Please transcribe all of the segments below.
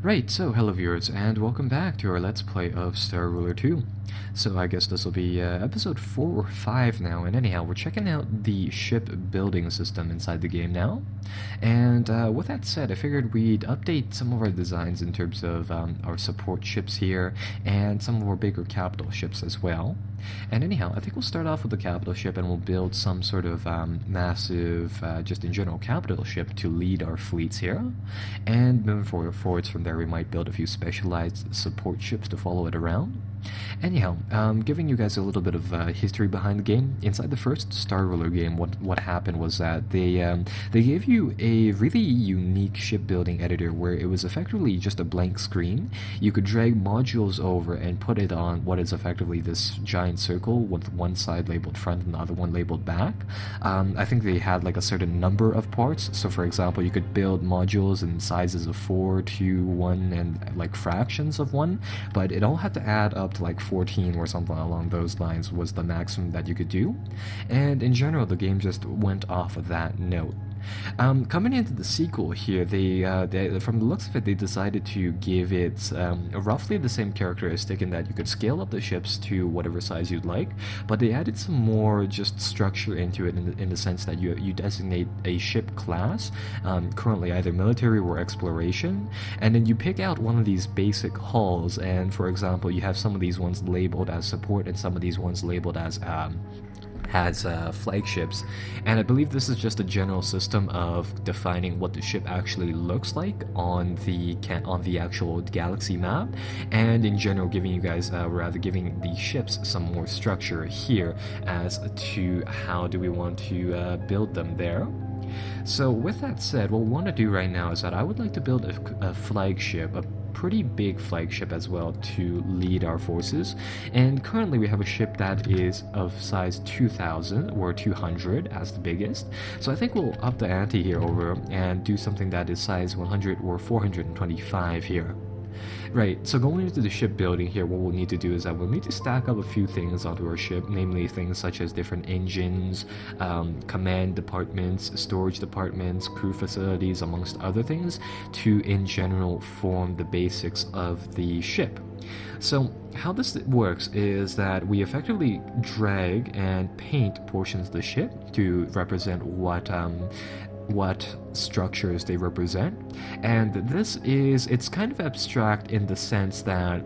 Right, so hello viewers, and welcome back to our Let's Play of Star Ruler 2. So I guess this will be episode 4 or 5 now, and anyhow, we're checking out the ship building system inside the game now. And with that said, I figured we'd update some of our designs in terms of our support ships here, and some of our bigger capital ships as well. And anyhow, I think we'll start off with the capital ship and we'll build some sort of massive, just in general, capital ship to lead our fleets here. And moving forwards from there, we might build a few specialized support ships to follow it around. Anyhow, giving you guys a little bit of history behind the game. Inside the first Star Ruler game, what happened was that they gave you a really unique shipbuilding editor where it was effectively just a blank screen. You could drag modules over and put it on what is effectively this giant circle with one side labeled front and the other one labeled back. I think they had like a certain number of parts. So for example, you could build modules in sizes of 4, 2, 1, and like fractions of 1, but it all had to add up to like 14 or something along those lines was the maximum that you could do. And in general, the game just went off of that note. Coming into the sequel here, they from the looks of it, they decided to give it roughly the same characteristic in that you could scale up the ships to whatever size you'd like, but they added some more just structure into it in the sense that you designate a ship class, currently either military or exploration, and then you pick out one of these basic hulls, and for example, you have some of these ones labeled as support and some of these ones labeled as flagships, and I believe this is just a general system of defining what the ship actually looks like on the actual galaxy map, and in general giving you guys giving the ships some more structure here as to how do we want to build them there. So with that said, what we want to do right now is that I would like to build a flagship, a pretty big flagship as well, to lead our forces. And currently we have a ship that is of size 2000 or 200 as the biggest. So I think we'll up the ante here over and do something that is size 100 or 425 here. Right, so going into the shipbuilding here, what we'll need to do is that we'll need to stack up a few things onto our ship, namely things such as different engines, command departments, storage departments, crew facilities, amongst other things, to in general form the basics of the ship. So how this works is that we effectively drag and paint portions of the ship to represent what structures they represent, and it's kind of abstract in the sense that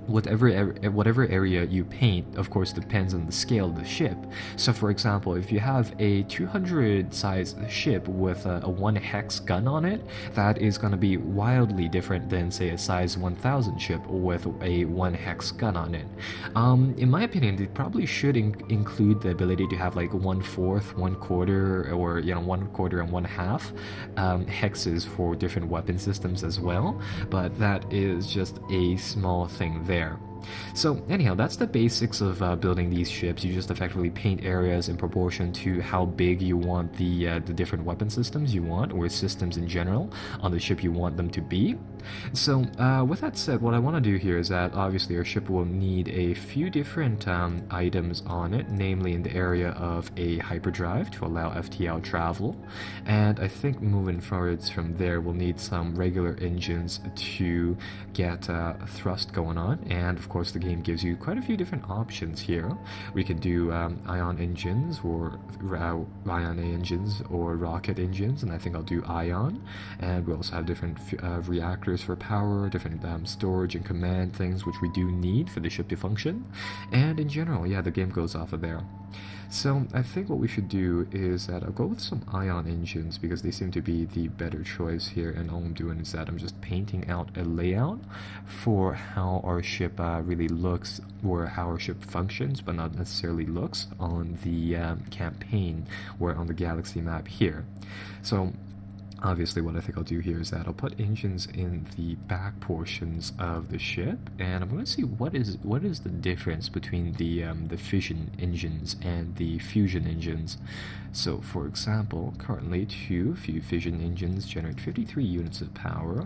whatever area you paint, of course, depends on the scale of the ship. So for example, if you have a 200 size ship with a 1 hex gun on it, that is going to be wildly different than say a size 1000 ship with a 1 hex gun on it. In my opinion, they probably should include the ability to have like 1/4, 1/4, or 1/4 and 1/2 hexes for different weapon systems as well, but that is just a small thing there. So anyhow, that's the basics of building these ships. You just effectively paint areas in proportion to how big you want the different weapon systems you want, or systems in general, on the ship you want them to be. So with that said, what I want to do here is that obviously our ship will need a few different items on it, namely in the area of a hyperdrive to allow FTL travel, and I think moving forwards from there we'll need some regular engines to get thrust going on, and of course the game gives you quite a few different options here. We can do ion engines or ion A engines or rocket engines, and I think I'll do ion, and we also have different reactors for power, different storage and command things which we do need for the ship to function, and in general, yeah, the game goes off of there. So I think what we should do is that I'll go with some ion engines because they seem to be the better choice here, and all I'm doing is that I'm just painting out a layout for how our ship really looks, or how our ship functions but not necessarily looks on the campaign or on the galaxy map here. So obviously what I think I'll do here is that I'll put engines in the back portions of the ship, and I'm going to see what is the difference between the fission engines and the fusion engines. So for example, currently two fission engines generate 53 units of power.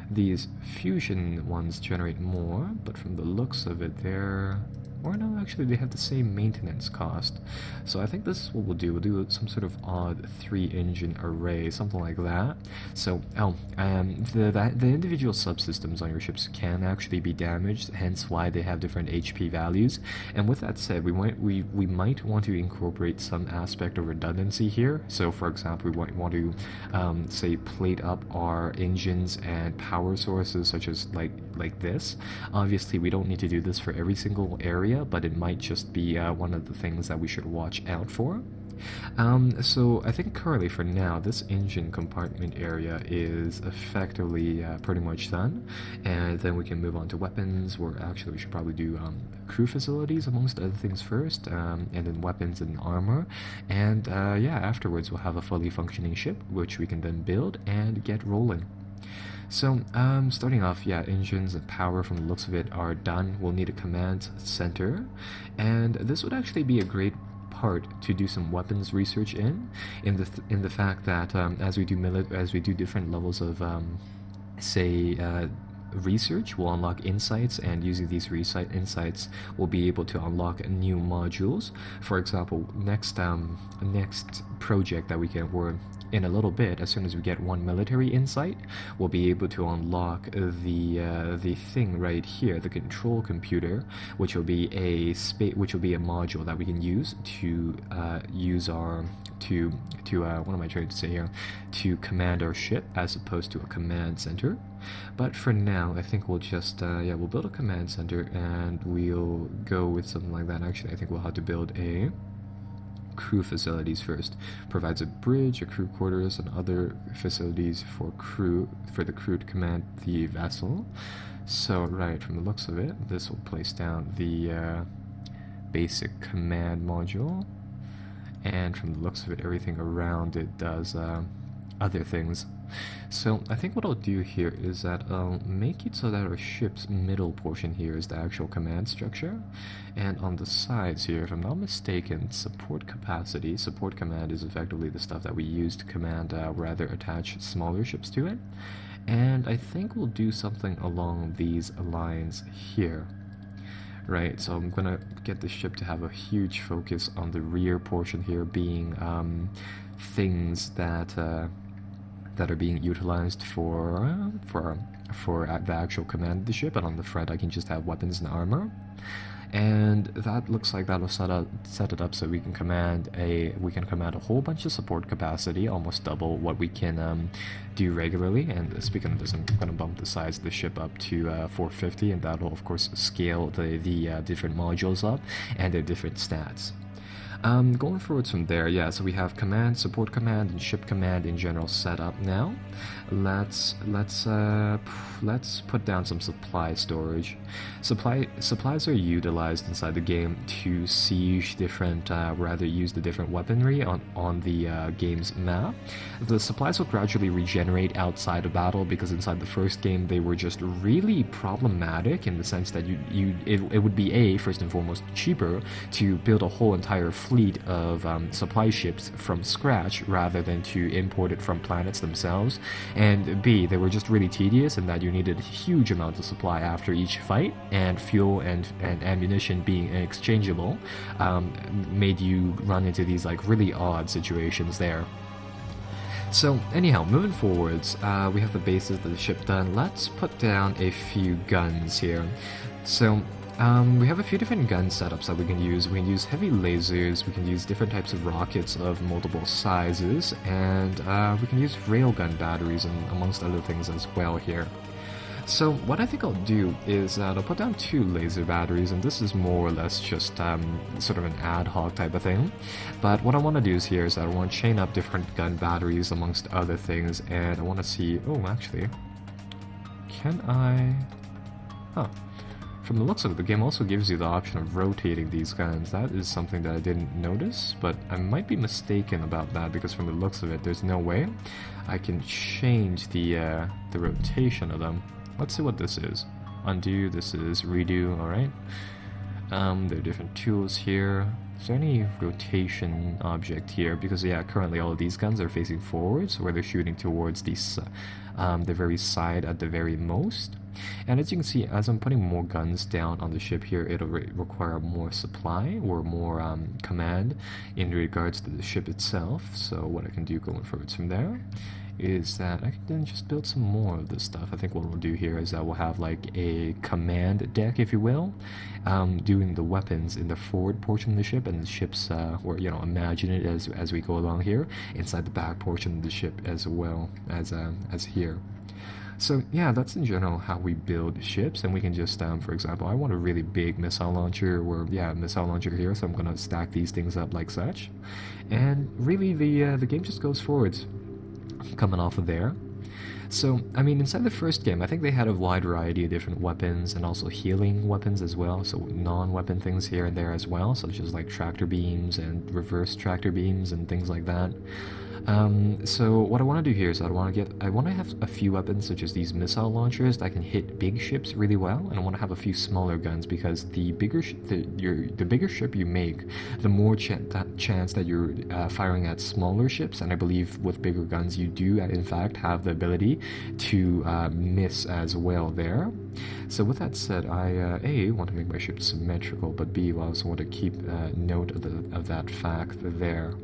These fusion ones generate more, but from the looks of it, they're or no, actually they have the same maintenance cost. So I think this is what we'll do. We'll do some sort of odd 3-engine array, something like that. So, the individual subsystems on your ships can actually be damaged, hence why they have different HP values. And with that said, we might want to incorporate some aspect of redundancy here. So, for example, we might want to say plate up our engines and power sources, such as like this. Obviously, we don't need to do this for every single area, but it might just be one of the things that we should watch out for. So I think currently for now this engine compartment area is effectively pretty much done, and then we can move on to weapons, where actually we should probably do crew facilities amongst other things first, and then weapons and armor, and yeah, afterwards we'll have a fully functioning ship which we can then build and get rolling. So, starting off, yeah, engines and power from the looks of it are done. We'll need a command center, and this would actually be a great part to do some weapons research in the fact that as we do different levels of research, we'll unlock insights, and using these insights we'll be able to unlock new modules. For example, next project that we can work in a little bit, as soon as we get one military insight, we'll be able to unlock the thing right here, the control computer, which will be a module that we can use to what am I trying to say here? To command our ship as opposed to a command center. But for now, I think we'll just we'll build a command center, and we'll go with something like that. Actually, I think we'll have to build a crew facilities first. Provides a bridge, a crew quarters, and other facilities for the crew to command the vessel. So right, from the looks of it, this will place down the basic command module, and from the looks of it, everything around it does other things. So I think what I'll do here is that I'll make it so that our ship's middle portion here is the actual command structure, and on the sides here, if I'm not mistaken, support command is effectively the stuff that we use to command rather attach smaller ships to it. And I think we'll do something along these lines here. Right, so I'm gonna get the ship to have a huge focus on the rear portion here, being things that are being utilized for the actual command of the ship, and on the front I can just have weapons and armor. And that looks like that'll set it up so we can command a whole bunch of support capacity, almost double what we can do regularly. And speaking of this, I'm going to bump the size of the ship up to 450, and that'll of course scale the different modules up and their different stats. Going forwards from there, yeah, so we have command, support command, and ship command in general set up now. Let's put down some supply storage. Supplies are utilized inside the game to siege different, use the different weaponry on the game's map. The supplies will gradually regenerate outside of battle, because inside the first game they were just really problematic in the sense that it would be first and foremost cheaper to build a whole entire fleet of supply ships from scratch rather than to import it from planets themselves, and B, they were just really tedious in that you needed huge amounts of supply after each fight, and fuel and ammunition being exchangeable made you run into these like really odd situations there. So anyhow, moving forwards, we have the bases of the ship done. Let's put down a few guns here. So we have a few different gun setups that we can use. We can use heavy lasers, we can use different types of rockets of multiple sizes, and we can use railgun batteries and amongst other things as well here. So what I think I'll do is that I'll put down 2 laser batteries, and this is more or less just sort of an ad hoc type of thing. But what I want to do is that I want to chain up different gun batteries amongst other things, and I want to see, oh actually, can I, from the looks of it, the game also gives you the option of rotating these guns. That is something that I didn't notice, but I might be mistaken about that, because from the looks of it, there's no way I can change the rotation of them. Let's see what this is. Undo, this is redo, alright. There are different tools here. Is there any rotation object here? Because yeah, currently all of these guns are facing forwards, where they're shooting towards the very side at the very most. And as you can see, as I'm putting more guns down on the ship here, it'll require more supply or more command in regards to the ship itself. So what I can do going forwards from there is that I can then just build some more of this stuff. I think what we'll do here is that we'll have like a command deck, if you will, doing the weapons in the forward portion of the ship, and the ships, or you know, imagine it as we go along here inside the back portion of the ship as well as here. So yeah, that's in general how we build ships, and we can just, for example, I want a really big missile launcher, or yeah, missile launcher here, so I'm gonna stack these things up like such, and really the game just goes forwards, coming off of there. So, I mean, inside the first game, I think they had a wide variety of different weapons and also healing weapons as well, so non-weapon things here and there as well, such as like tractor beams and reverse tractor beams and things like that. So what I want to do here is I want to have a few weapons such as these missile launchers that can hit big ships really well, and I want to have a few smaller guns because the bigger ship you make, the more chance that you're firing at smaller ships, and I believe with bigger guns you do in fact have the ability to miss as well there. So with that said, I A, want to make my ship symmetrical, but B, I also want to keep note of that fact there.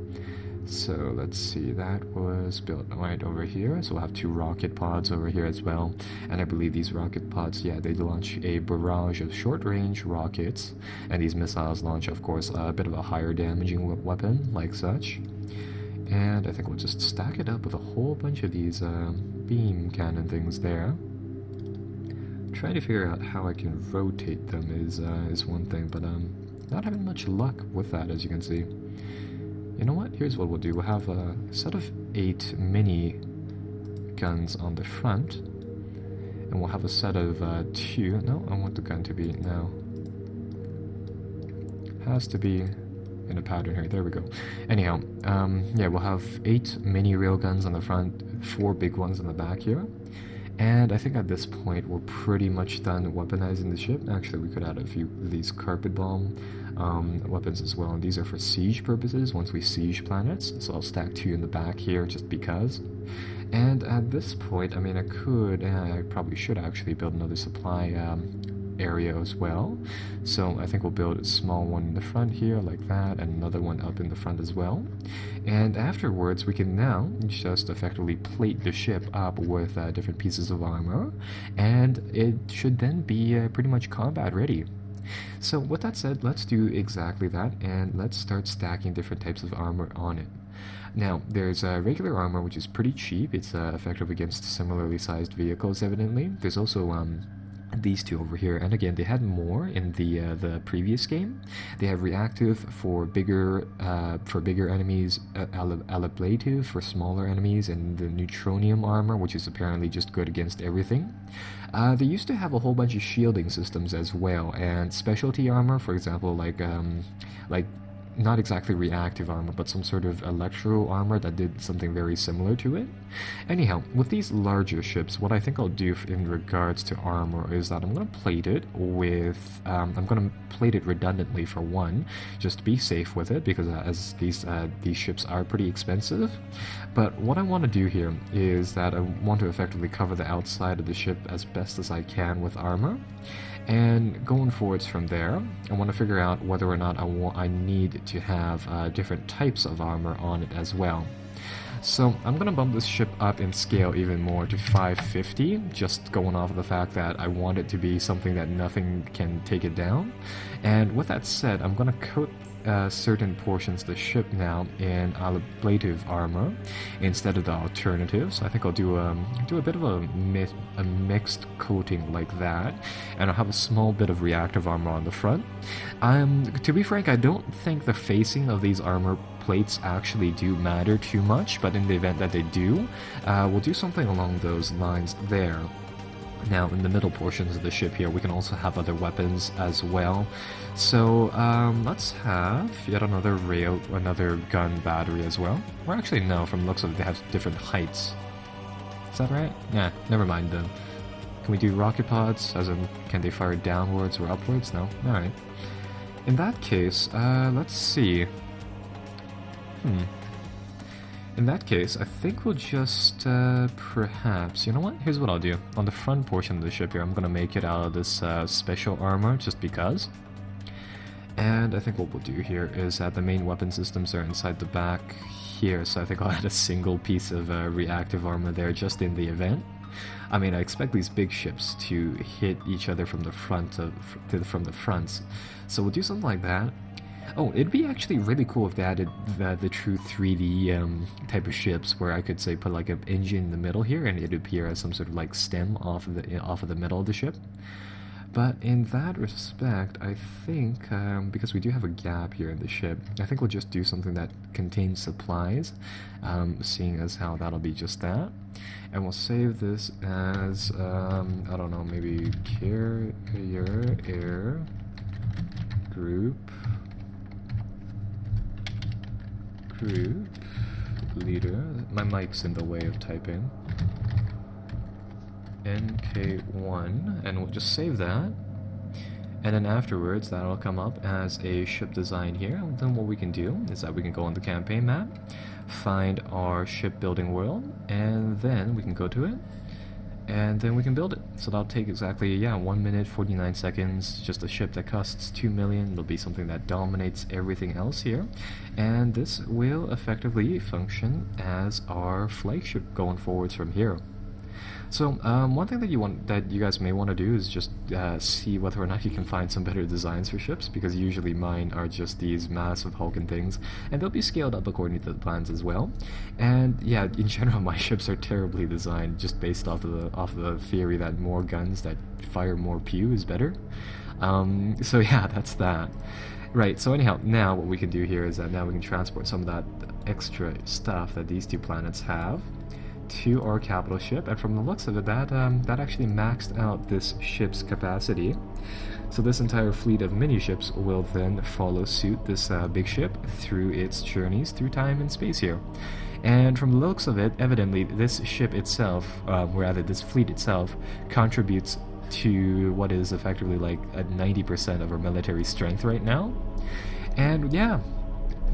So let's see, that was built right over here, so we'll have 2 rocket pods over here as well, and I believe these rocket pods, yeah, they launch a barrage of short-range rockets, and these missiles launch, of course, a bit of a higher damaging weapon, like such. And I think we'll just stack it up with a whole bunch of these beam cannon things there. Trying to figure out how I can rotate them is one thing, but not having much luck with that, as you can see. You know what? Here's what we'll do. We'll have a set of 8 mini guns on the front, and we'll have a set of 2. No, I want the gun to be now. Has to be in a pattern here. There we go. Anyhow, yeah, we'll have 8 mini railguns on the front, 4 big ones on the back here. And I think at this point we're pretty much done weaponizing the ship. Actually, we could add a few of these carpet bomb weapons as well, and these are for siege purposes once we siege planets, so I'll stack 2 in the back here just because. And at this point, I mean, I probably should actually build another supply area as well, so I think we'll build a small one in the front here like that, and another one up in the front as well. And afterwards we can now just effectively plate the ship up with different pieces of armor, and it should then be pretty much combat ready. So with that said, let's do exactly that, and let's start stacking different types of armor on it. Now, there's regular armor, which is pretty cheap. It's effective against similarly sized vehicles, evidently. There's also these 2 over here, and again, they had more in the previous game. They have reactive for bigger enemies, ablative for smaller enemies, and the neutronium armor, which is apparently just good against everything. They used to have a whole bunch of shielding systems as well, and specialty armor, for example, like not exactly reactive armor, but some sort of electro armor that did something very similar to it. Anyhow, with these larger ships, what I think I'll do in regards to armor is that I'm going to plate it with, I'm going to plate it redundantly for one, just to be safe with it, because as these ships are pretty expensive. But what I want to do here is that I want to effectively cover the outside of the ship as best as I can with armor. And going forwards from there, I want to figure out whether or not I need to have different types of armor on it as well. So I'm going to bump this ship up in scale even more to 550, just going off of the fact that I want it to be something that nothing can take it down. And with that said, I'm going to coat certain portions of the ship now in ablative armor instead of the alternative. So I think I'll do a bit of a mixed coating like that, and I'll have a small bit of reactive armor on the front. To be frank, I don't think the facing of these armor plates actually do matter too much, but in the event that they do, we'll do something along those lines there. Now, in the middle portions of the ship here, we can also have other weapons as well. So, let's have yet another gun battery as well. Or actually, no, from the looks of it, they have different heights. Is that right? Yeah, never mind then. Can we do rocket pods? As in, can they fire downwards or upwards? No? Alright. In that case, let's see. In that case, I think we'll just, perhaps, you know what? Here's what I'll do. On the front portion of the ship here, I'm gonna make it out of this special armor, just because. And I think what we'll do here is that the main weapon systems are inside the back here, so I think I'll add a single piece of reactive armor there just in the event. I mean, I expect these big ships to hit each other from the front from the fronts, so we'll do something like that. Oh, it'd be actually really cool if they added the true 3D type of ships, where I could say put like an engine in the middle here, and it'd appear as some sort of like stem off of the middle of the ship. But in that respect, I think, because we do have a gap here in the ship, I think we'll just do something that contains supplies, seeing as how that'll be just that. And we'll save this as, I don't know, maybe carrier air group leader. My mic's in the way of typing. NK1, and we'll just save that, and then afterwards that'll come up as a ship design here. And then what we can do is that we can go on the campaign map, find our shipbuilding world, and then we can go to it, and then we can build it. So that'll take exactly, yeah, 1 minute 49 seconds, just a ship that costs 2 million. It'll be something that dominates everything else here, and this will effectively function as our flagship going forwards from here. So one thing that you guys may want to do is just see whether or not you can find some better designs for ships, because usually mine are just these massive hulking things, and they'll be scaled up according to the plans as well. And yeah, in general, my ships are terribly designed, just based off the theory that more guns that fire more pew is better. So yeah, that's that. Right, so anyhow, now what we can do here is that now we can transport some of that extra stuff that these two planets have to our capital ship, and from the looks of it, that actually maxed out this ship's capacity. So this entire fleet of mini ships will then follow suit this big ship through its journeys through time and space here. And from the looks of it, evidently this ship itself, rather this fleet itself, contributes to what is effectively like a 90% of our military strength right now. And yeah,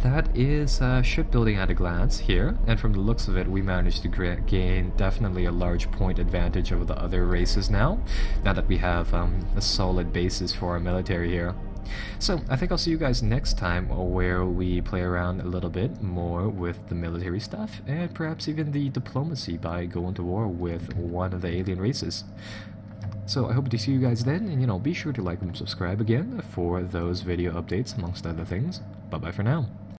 that is shipbuilding at a glance here, and from the looks of it, we managed to gain definitely a large point advantage over the other races now that we have a solid basis for our military here. So I think I'll see you guys next time, where we play around a little bit more with the military stuff, and perhaps even the diplomacy by going to war with one of the alien races. So I hope to see you guys then, and you know, be sure to like and subscribe again for those video updates amongst other things. Bye bye for now.